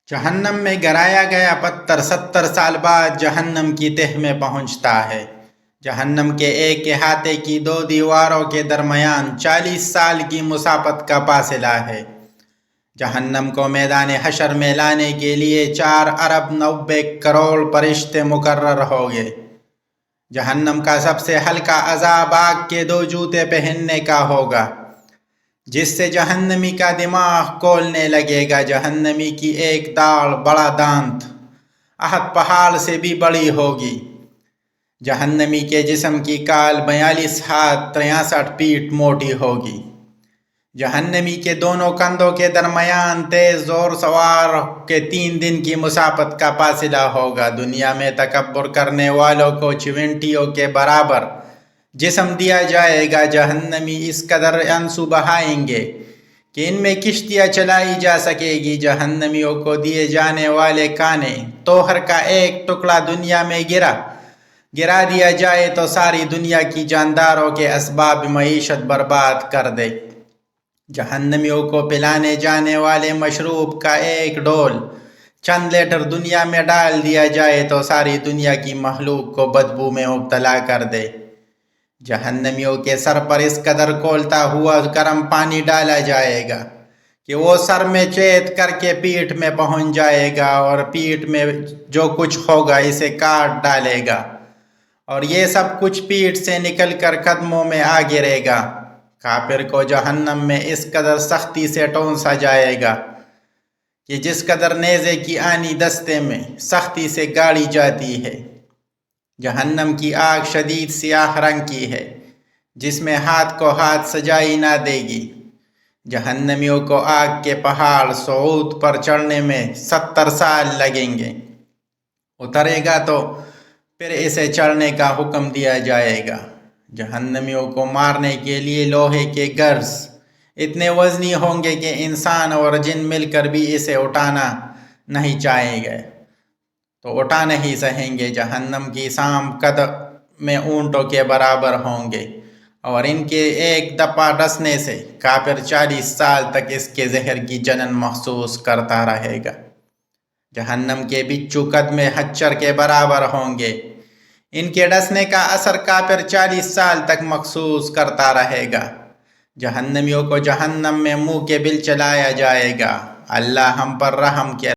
جہنم میں گرایا گیا پتھر 70 سال بعد جہنم کی تہ میں پہنچتا ہے۔ جہنم کے ایک احاطے کی 2 دیواروں کے درمیان 40 سال کی مسافت کا فاصلہ ہے۔ جہنم کو میدان حشر میں لانے کے لیے 4 ارب 90 کروڑ فرشتے مقرر ہوں گے۔ جہنم کا سب سے ہلکا عذاب آگ کے 2 جوتے پہننے کا ہوگا، جس سے جہنمی کا دماغ کھولنے لگے گا۔ جہنمی کی ایک داڑھ بڑا دانت احد پہاڑ سے بھی بڑی ہوگی۔ جہنمی کے جسم کی کال 42 ہاتھ 63 فیٹ موٹی ہوگی۔ جہنمی کے دونوں کندھوں کے درمیان تیز زور سوار کے 3 دن کی مسافت کا فاصلہ ہوگا۔ دنیا میں تکبر کرنے والوں کو چیونٹیوں کے برابر جسم دیا جائے گا۔ جہنمی اس قدر آنسو بہائیں گے کہ ان میں کشتیاں چلائی جا سکے گی۔ جہنمیوں کو دیے جانے والے کانے توہر کا ایک ٹکڑا دنیا میں گرا دیا جائے تو ساری دنیا کی جانداروں کے اسباب معیشت برباد کر دے۔ جہنمیوں کو پلانے جانے والے مشروب کا ایک ڈول چند لیٹر دنیا میں ڈال دیا جائے تو ساری دنیا کی مخلوق کو بدبو میں مبتلا کر دے۔ جہنمیوں کے سر پر اس قدر کھولتا ہوا گرم پانی ڈالا جائے گا کہ وہ سر میں چھید کر کے پیٹھ میں پہنچ جائے گا، اور پیٹھ میں جو کچھ ہوگا اسے کاٹ ڈالے گا، اور یہ سب کچھ پیٹھ سے نکل کر قدموں میں آ گرے گا۔ کافر کو جہنم میں اس قدر سختی سے ٹونسا جائے گا کہ جس قدر نیزے کی آنی دستے میں سختی سے گاڑی جاتی ہے۔ جہنم کی آگ شدید سیاہ رنگ کی ہے، جس میں ہاتھ کو ہاتھ سجائی نہ دے گی۔ جہنمیوں کو آگ کے پہاڑ صعود پر چڑھنے میں 70 سال لگیں گے۔ اترے گا تو پھر اسے چڑھنے کا حکم دیا جائے گا۔ جہنمیوں کو مارنے کے لیے لوہے کے گرز اتنے وزنی ہوں گے کہ انسان اور جن مل کر بھی اسے اٹھانا نہیں چاہیں گے تو اٹھا نہیں سہیں گے۔ جہنم کی سام قد میں اونٹوں کے برابر ہوں گے، اور ان کے ایک دفعہ ڈسنے سے کافر 40 سال تک اس کے زہر کی جلن محسوس کرتا رہے گا۔ جہنم کے بچھو قد میں خچر کے برابر ہوں گے، ان کے ڈسنے کا اثر کافر 40 سال تک محسوس کرتا رہے گا۔ جہنمیوں کو جہنم میں منہ کے بل چلایا جائے گا۔ اللہ ہم پر رحم کیا۔